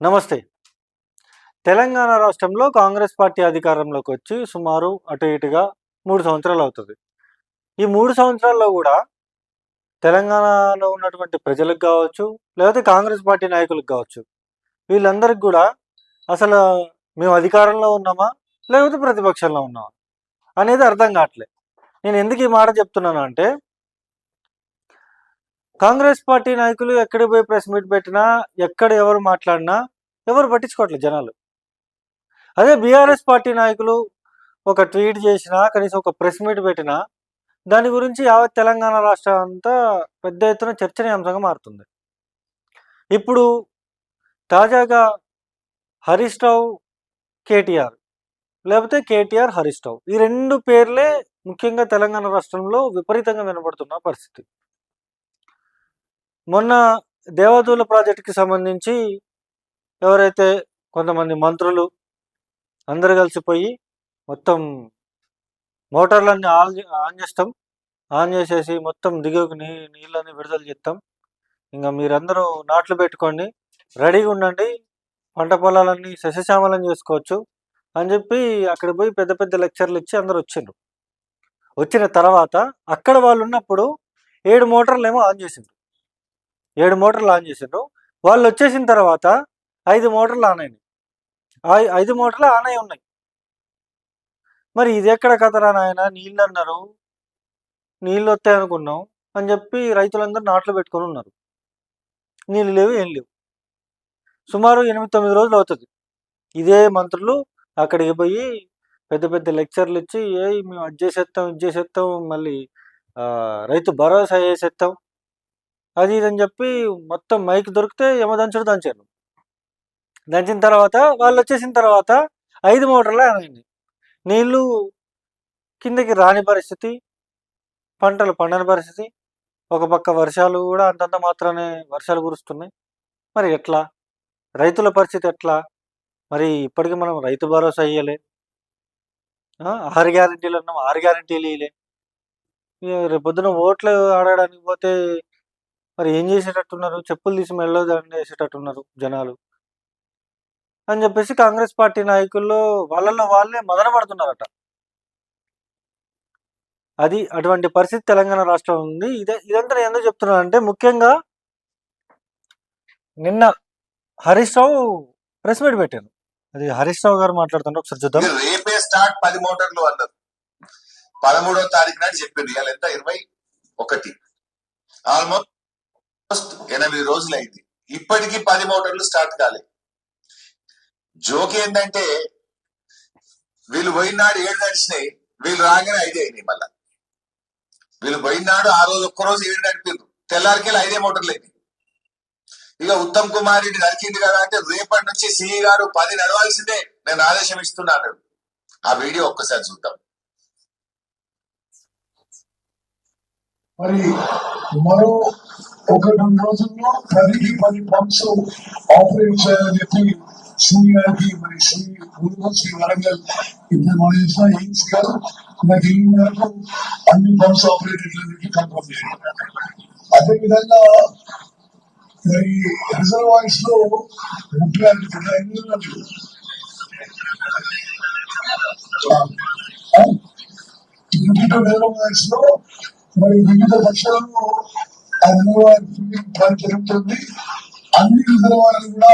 నమస్తే. తెలంగాణ రాష్ట్రంలో కాంగ్రెస్ పార్టీ అధికారంలోకి వచ్చి సుమారు అటు ఇటుగా 3 సంవత్సరాలు అవుతది. ఈ 3 సంవత్సరాల్లో గూడా తెలంగాణలో ఉన్నటువంటి ప్రజలకు గావచ్చు, లేకపోతే కాంగ్రెస్ పార్టీ నాయకులకు గావచ్చు, వీళ్ళందరికి గూడా అసలు మేము అధికారంలో ఉన్నామా? లేకపోతే ప్రతిపక్షంలో ఉన్నామా? అనేది అర్థం గాట్లే. నేను ఎందుకు ఈ మాట చెప్తున్నానంటే, కాంగ్రెస్ పార్టీ నాయకులు ఎక్కడికి పోయి ప్రెస్ మీట్ పెట్టినా, ఎక్కడ ఎవరు మాట్లాడినా ఎవరు పట్టించుకోవట్లేదు జనాలు. అదే బీఆర్ఎస్ పార్టీ నాయకులు ఒక ట్వీట్ చేసినా, కనీసం ఒక ప్రెస్ మీట్ పెట్టినా, దాని గురించి యావత్ తెలంగాణ రాష్ట్రం అంతా పెద్ద ఎత్తున చర్చనీయాంశంగా మారుతుంది. ఇప్పుడు తాజాగా హరీష్ రావు, కేటీఆర్, లేకపోతే కేటీఆర్, హరీష్ రావు ఈ 2 పేర్లే ముఖ్యంగా తెలంగాణ రాష్ట్రంలో విపరీతంగా వినపడుతున్న పరిస్థితి. మొన్న దేవాదుల ప్రాజెక్టుకి సంబంధించి ఎవరైతే కొంతమంది మంత్రులు అందరూ కలిసిపోయి మొత్తం మోటార్లన్నీ ఆన్ చేస్తాం, ఆన్ చేసేసి మొత్తం దిగువకి నీళ్ళని విడుదల చేస్తాం, ఇంకా మీరందరూ నాట్లు పెట్టుకోండి, రెడీగా ఉండండి, పంట పొలాలన్నీ సస్యశ్యామలం చేసుకోవచ్చు అని చెప్పి అక్కడ పోయి పెద్ద పెద్ద లెక్చర్లు ఇచ్చి అందరూ వచ్చిండ్రు. వచ్చిన తర్వాత అక్కడ వాళ్ళు ఉన్నప్పుడు 7 మోటార్లు ఏమో ఆన్ చేసిండ్రు. 7 మోటార్లు ఆన్ చేసిండ్రు. వాళ్ళు వచ్చేసిన తర్వాత 5 మోటార్లు ఆన్ అయినాయి. 5 మోటార్లు ఆన్ అయి ఉన్నాయి. మరి ఇది ఎక్కడ కథరా నాయన, నీళ్ళు అన్నారు, నీళ్ళు వస్తాయి అనుకున్నాం అని చెప్పి రైతులందరూ నాట్లు పెట్టుకొని ఉన్నారు. నీళ్ళు లేవు, ఏం లేవు. సుమారు 8-9 రోజులు అవుతుంది. ఇదే మంత్రులు అక్కడికి పోయి పెద్ద పెద్ద లెక్చర్లు ఇచ్చి మేము అది చేసేస్తాం, ఇది చేసేస్తాం, మళ్ళీ రైతు భరోసా వేసేస్తాం, అది ఇది అని చెప్పి మొత్తం మైక్ దొరికితే యమదంచుడు దంచారు. దంచిన తర్వాత వాళ్ళు వచ్చేసిన తర్వాత 5 మోటార్లు ఆన్ అయింది. నీళ్ళు కిందకి రాని పరిస్థితి, పంటలు పండని పరిస్థితి. ఒక పక్క వర్షాలు కూడా అంతంత మాత్రానే వర్షాలు కురుస్తున్నాయి. మరి ఎట్లా? రైతుల పరిస్థితి ఎట్లా? మరి ఇప్పటికీ మనం రైతు భరోసా ఇయ్యలే, 6 గ్యారెంటీలు అన్నాం, 6 గ్యారెంటీలు ఇయ్యలే. రేపొద్దున ఓట్లు ఆడడానికి పోతే మరి ఏం చేసేటట్టున్నారు? చెప్పులు తీసి మెడలో దండేసేటట్టున్నారు జనాలు అని చెప్పేసి కాంగ్రెస్ పార్టీ నాయకుల్లో వాళ్ళల్లో వాళ్ళే మదన పడుతున్నారట. అది అటువంటి పరిస్థితి తెలంగాణ రాష్ట్రం ఉంది. ఇదంతా నేను ఎందుకు చెప్తున్నానంటే, ముఖ్యంగా నిన్న హరీష్ రావు ప్రెస్ మీట్ పెట్టారు. అది హరీష్ రావు గారు మాట్లాడుతున్నారు, ఒకసారి చూద్దాం. రేపే స్టార్ట్ 10 మోటార్లు అన్నారు. 13వ తారీఖు నాడు చెప్పింది. ఇవాళ ఎంత? 21. ఆల్మోస్ట్ 8 రోజులు అయింది. ఇప్పటికీ 10 మోటార్లు స్టార్ట్ కాలేదు. జోక్ ఏంటంటే వీళ్ళు పోయినాడు 7 నడిచినాయి, వీళ్ళు రాగానే 5 అయినాయి. మళ్ళా వీళ్ళు పోయినాడు ఆ రోజు ఒక్కరోజు 7 నడిపారు, తెల్లారికెళ్ళి 5 మోటార్లు అయినాయి. ఇక ఉత్తమ్ కుమార్ రెడ్డి నడిచింది కదా అంటే రేపటి నుంచి సిఈ గారు 10 నడవాల్సిందే, నేను ఆదేశం ఇస్తున్నాను. ఆ వీడియో ఒక్కసారి చూద్దాం. మరి మరో 1-2 రోజుల్లో 10 పంప్స్ ఆపరేట్ చేయాలని చెప్పి సిఈ గారికి, మరి శ్రీ వరంగల్ ఇప్పుడు మనం చేసిన ఎయిమ్స్ గారు నాకు ఈ మేరకు అన్ని పంప్స్ ఆపరేటెడ్ అని చెప్పి కన్ఫర్మ్ చేయాలి. అదేవిధంగా మరి రిజర్వాయర్స్ లో 32 రిజర్వాయర్స్ లో మరి వివిధ దశలలో ఆ రిజర్వాయర్ పని జరుగుతుంది. అన్ని రిజర్వాయర్లు కూడా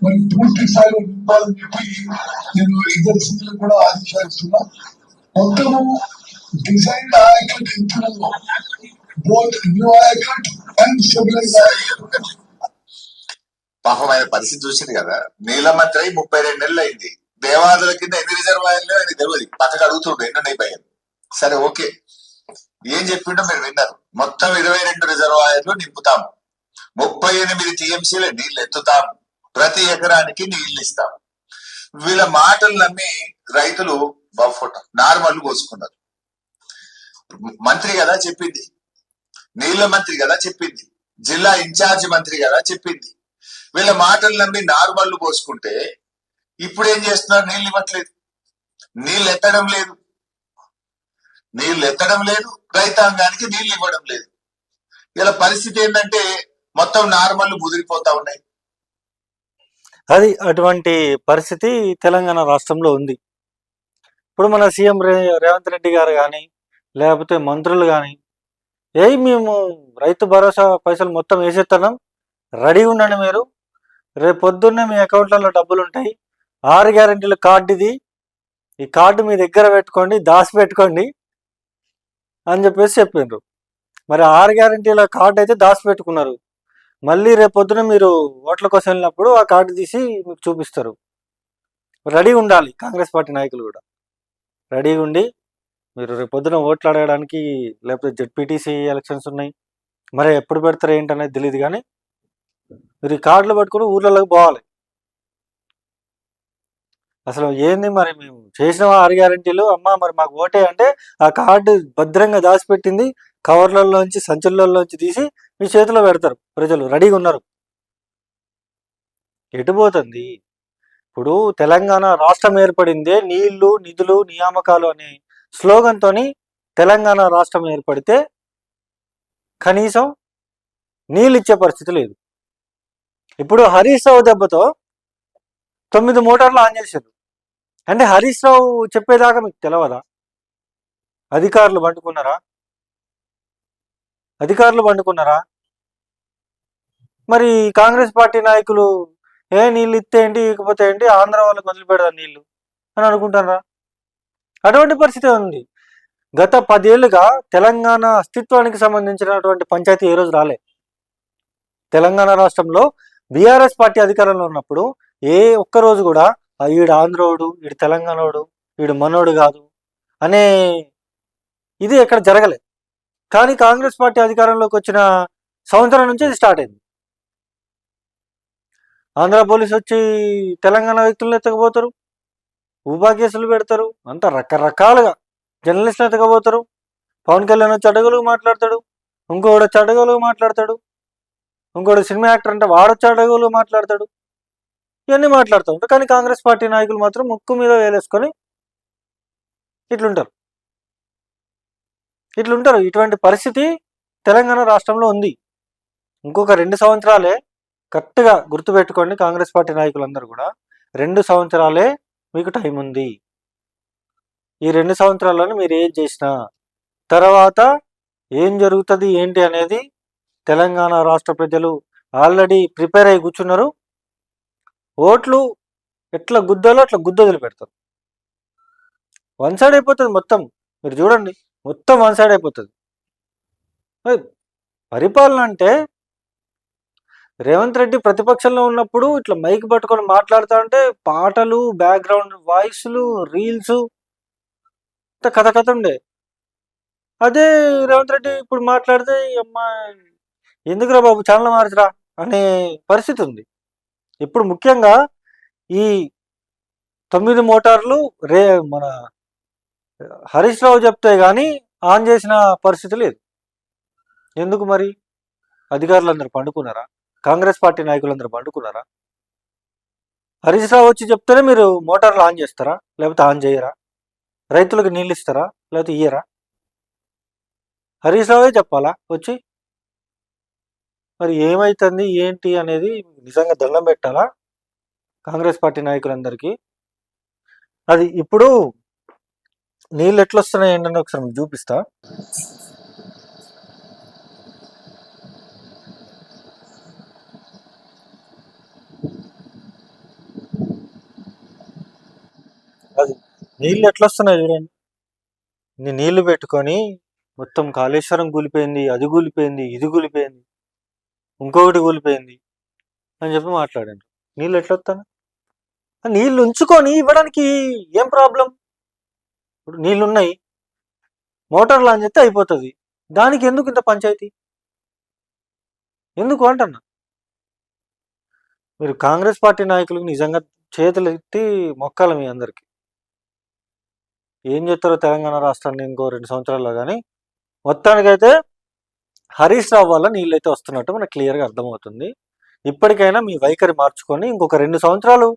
మరి పూర్తి స్థాయిలో నింపాలని చెప్పి నేను ఇద్దరు సీనియర్లు కూడా ఆదేశాలిస్తున్నా. మొత్తము డిజైన్ ఆయకట్ ఎంతలో బోత్ న్యూ ఆయకట్ అండ్ స్టెబిలైజ్ ఆయకట్. పాపం ఆయన పరిస్థితి చూసింది కదా. నీలమంత్రి 32 నెలలు అయింది. దేవాదుల కింద ఎన్ని రిజర్వాయర్లు ఆయన తెలియదు. పక్కకు అడుగుతుండే ఎన్ని పోయాను. సరే, ఓకే, ఏం చెప్పిండో మీరు విన్నారు. మొత్తం 22 రిజర్వాయర్లు నింపుతాము, 38 టీఎంసీల నీళ్లు ఎత్తుతాము, ప్రతి ఎకరానికి నీళ్లు ఇస్తాం. వీళ్ళ మాటలు నమ్మి రైతులు బఫోట నార్మల్ పోసుకున్నారు. మంత్రి కదా చెప్పింది, నీళ్ల మంత్రి కదా చెప్పింది, జిల్లా ఇన్ఛార్జి మంత్రి కదా చెప్పింది. వీళ్ళ మాటలు నమ్మి నార్మల్ పోసుకుంటే ఇప్పుడు ఏం చేస్తున్నారు? నీళ్ళు ఇవ్వట్లేదు, నీళ్ళు ఎత్తడం లేదు, రైతాంగానికి నీళ్లు ఇవ్వడం లేదు. ఇలా పరిస్థితి ఏంటంటే మొత్తం నార్మల్ ముదిరిపోతా ఉన్నాయి. అది అటువంటి పరిస్థితి తెలంగాణ రాష్ట్రంలో ఉంది. ఇప్పుడు మన సీఎం రేవంత్ రెడ్డి గారు కానీ, లేకపోతే మంత్రులు కానీ, మేము రైతు భరోసా పైసలు మొత్తం వేసేస్తున్నాం, రెడీ ఉండండి మీరు, రేపు పొద్దున్నే మీ అకౌంట్లలో డబ్బులు ఉంటాయి, 6 గ్యారెంటీల కార్డు ఇది, ఈ కార్డు మీ దగ్గర పెట్టుకోండి, దాచి పెట్టుకోండి అని చెప్పేసి చెప్పిండ్రు. మరి 6 గ్యారెంటీల కార్డు అయితే దాచి పెట్టుకున్నారు. మళ్ళీ రేపు పొద్దున మీరు ఓట్ల కోసం వెళ్ళినప్పుడు ఆ కార్డు తీసి మీకు చూపిస్తారు. రెడీ ఉండాలి కాంగ్రెస్ పార్టీ నాయకులు కూడా. రెడీగా ఉండి మీరు రేపు పొద్దున ఓట్లు అడగడానికి, లేకపోతే జెడ్పీటీసీ ఎలక్షన్స్ ఉన్నాయి, మరి ఎప్పుడు పెడతారు ఏంటనేది తెలియదు, కానీ మీరు ఈ కార్డులు పట్టుకుని ఊర్లలోకి పోవాలి. అసలు ఏంది మరి, మేము చేసిన 6 గ్యారెంటీలు, అమ్మ మరి మాకు ఓటే అంటే ఆ కార్డు భద్రంగా దాచిపెట్టింది కవర్లలోంచి, సంచులలోంచి తీసి మీ చేతిలో పెడతారు. ప్రజలు రెడీగా ఉన్నారు. ఎటు పోతుంది? ఇప్పుడు తెలంగాణ రాష్ట్రం ఏర్పడిందే నీళ్లు, నిధులు, నియామకాలు అనే స్లోగన్తోని తెలంగాణ రాష్ట్రం ఏర్పడితే కనీసం నీళ్ళు ఇచ్చే పరిస్థితి లేదు. ఇప్పుడు హరీష్ రావు దెబ్బతో 9 మోటార్లు ఆన్ చేశారు. అంటే హరీష్ రావు చెప్పేదాకా మీకు తెలియదా? అధికారులు పండుకున్నారా? మరి కాంగ్రెస్ పార్టీ నాయకులు నీళ్ళు ఇస్తే ఏంటి, ఇకపోతే ఏంటి, ఆంధ్ర వాళ్ళకి వదిలిపెడతారు నీళ్లు అని అనుకుంటారా? అటువంటి పరిస్థితి ఉంది. గత 10 ఏళ్లుగా తెలంగాణ అస్తిత్వానికి సంబంధించినటువంటి పంచాయతీ ఏ రోజు రాలే. తెలంగాణ రాష్ట్రంలో బీఆర్ఎస్ పార్టీ అధికారంలో ఉన్నప్పుడు ఏ ఒక్కరోజు కూడా ఈడు ఆంధ్రోడు, ఈడు తెలంగాణోడు, ఈడు మనోడు కాదు అనే ఇది ఎక్కడ జరగలే. కానీ కాంగ్రెస్ పార్టీ అధికారంలోకి వచ్చిన సంవత్సరం నుంచి ఇది స్టార్ట్ అయింది. ఆంధ్ర పోలీసు వచ్చి తెలంగాణ వ్యక్తులను ఎత్తకపోతారు, ఊబా కేసులు పెడతారు, అంతా రకరకాలుగా జర్నలిస్టులు ఎత్తకపోతారు. పవన్ కళ్యాణ్ వచ్చి అడగలుగు మాట్లాడతాడు, ఇంకోడు వచ్చి అడగలుగు మాట్లాడతాడు, ఇంకోటి సినిమా యాక్టర్ అంటే వాడొచ్చి అడగలుగు మాట్లాడతాడు, ఇవన్నీ మాట్లాడుతూ ఉంటారు. కానీ కాంగ్రెస్ పార్టీ నాయకులు మాత్రం ముక్కు మీద వేలేసుకొని ఇట్లుంటారు. ఇటువంటి పరిస్థితి తెలంగాణ రాష్ట్రంలో ఉంది. ఇంకొక 2 సంవత్సరాలే, కరెక్ట్గా గుర్తుపెట్టుకోండి కాంగ్రెస్ పార్టీ నాయకులందరూ కూడా, 2 సంవత్సరాలే మీకు టైం ఉంది. ఈ 2 సంవత్సరాల్లోనే మీరు ఏం చేసినా తర్వాత ఏం జరుగుతుంది ఏంటి అనేది తెలంగాణ రాష్ట్ర ప్రజలు ఆల్రెడీ ప్రిపేర్ అయి కూర్చున్నారు. ఓట్లు ఎట్లా గుద్దలో అట్లా గుద్ద వదిలిపెడతారు. వన్ సైడ్ అయిపోతుంది మొత్తం. మీరు చూడండి, మొత్తం వన్ సైడ్ అయిపోతుంది. పరిపాలన అంటే రేవంత్ రెడ్డి ప్రతిపక్షంలో ఉన్నప్పుడు ఇట్లా మైక్ పట్టుకొని మాట్లాడుతూ ఉంటే పాటలు, బ్యాక్గ్రౌండ్ వాయిస్లు, రీల్స్, కథ ఉండే. అదే రేవంత్ రెడ్డి ఇప్పుడు మాట్లాడితే అమ్మా ఎందుకురా బాబు ఛానల్ మార్చరా అనే పరిస్థితి ఉంది. ఇప్పుడు ముఖ్యంగా ఈ 9 మోటార్లు మన హరీష్ రావు చెప్తే కానీ ఆన్ చేసిన పరిస్థితి లేదు. ఎందుకు మరి? అధికారులందరూ పండుకున్నారా? కాంగ్రెస్ పార్టీ నాయకులందరూ పండుకున్నారా? హరీష్ రావు వచ్చి చెప్తేనే మీరు మోటార్లు ఆన్ చేస్తారా, లేకపోతే ఆన్ చేయరా? రైతులకు నీళ్ళు ఇస్తారా, లేకపోతే ఇయ్యరా? హరీష్ రావే చెప్పాలా వచ్చి? మరి ఏమైతుంది ఏంటి అనేది నిజంగా దండం పెట్టాలా కాంగ్రెస్ పార్టీ నాయకులందరికీ. అది ఇప్పుడు నీళ్ళు ఎట్లా వస్తున్నాయి ఏంటని ఒకసారి మీకు చూపిస్తా. అది నీళ్ళు ఎట్లా వస్తున్నాయి చూడండి. నీళ్లు పెట్టుకొని మొత్తం కాళేశ్వరం కూలిపోయింది, అది కూలిపోయింది, ఇది కూలిపోయింది, ఇంకొకటి కూలిపోయింది అని చెప్పి మాట్లాడారు. నీళ్ళు ఎట్లా వస్తాను? నీళ్ళు ఉంచుకొని ఇవ్వడానికి ఏం ప్రాబ్లం? ఇప్పుడు నీళ్ళు ఉన్నాయి, మోటార్లు అని చెప్తే అయిపోతుంది. దానికి ఎందుకు ఇంత పంచాయతీ? ఎందుకు అంటున్నా. మీరు కాంగ్రెస్ పార్టీ నాయకులకు నిజంగా చేతులు ఎత్తి మొక్కాలి మీ అందరికీ. ఏం చెప్తారో తెలంగాణ రాష్ట్రాన్ని ఇంకో 2 సంవత్సరాల్లో. కానీ మొత్తానికైతే హరీష్ రావు వల్ల నీళ్ళు అయితే వస్తున్నట్టు మనకు క్లియర్గా అర్థమవుతుంది. ఇప్పటికైనా మీ వైఖరి మార్చుకొని ఇంకొక 2 సంవత్సరాలు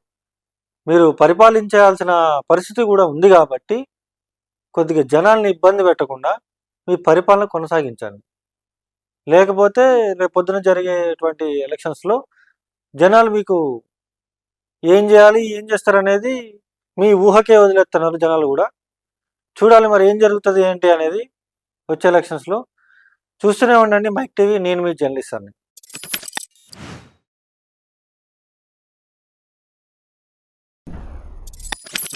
మీరు పరిపాలించాల్సిన పరిస్థితి కూడా ఉంది కాబట్టి కొద్దిగా జనాల్ని ఇబ్బంది పెట్టకుండా మీ పరిపాలన కొనసాగించండి. లేకపోతే రేపు పొద్దున జరిగేటువంటి ఎలక్షన్స్లో జనాలు మీకు ఏం చేయాలి, ఏం చేస్తారు అనేది మీ ఊహకే వదిలేస్తున్నారు జనాలు కూడా. చూడాలి మరి ఏం జరుగుతుంది ఏంటి అనేది వచ్చే ఎలక్షన్స్లో. చూస్తూనే ఉండండి మైక్ టీవీ. నేను మీ జర్నలిస్ట్.